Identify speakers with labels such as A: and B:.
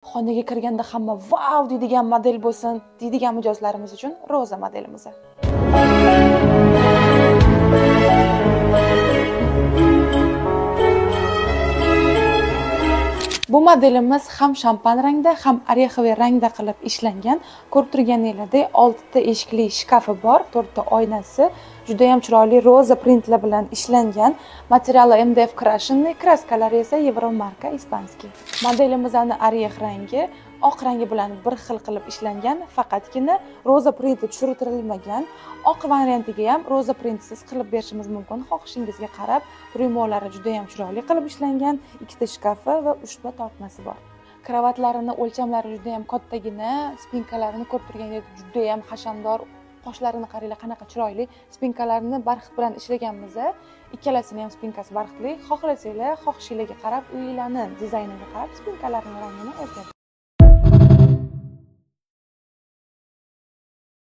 A: Xonaga kirganda hamma "Vau!" deydigan model bo'lsin, deydigan mijozlarimiz uchun Roza modelimiz. Bu modelimiz ham shampan rangda, ham orexoviy rangda qilib ishlangan. Ko'rib turganingizdek, 6 ta eshikli shkafi bor, 4 ta oynasi, juda ham chiroyli roza printlar bilan ishlangan. Materiali MDF krashenniy, kraskalari esa Yevromarka ispanskiy. Modelimizning orexoviy rangi oq rangi bilan bir xil qilib ishlangan, faqatgina roza printi tushirtirilmagan. Oq variantiga ham roza printsiz qilib berishimiz mumkin, xohishingizga qarab. Rumolari juda ham chiroyli qilib ishlangan, 2 ta shkafi va 3 ta tortmasi bor. Kravatlarini o'lchamlari juda ham kattagina, spinkalarini ko'rib turganingizdek juda ham hashamdor. Qoshlarini qaranglar, qanaqa chiroyli. Spinkalarini barxit bilan ishlaganmiz. Ikkalasini ham spinkasi barxitli. Xohlasanglar, xohishingizga qarab, uyingizning dizayniga qarab spinkalarini rangini o'zgartiring.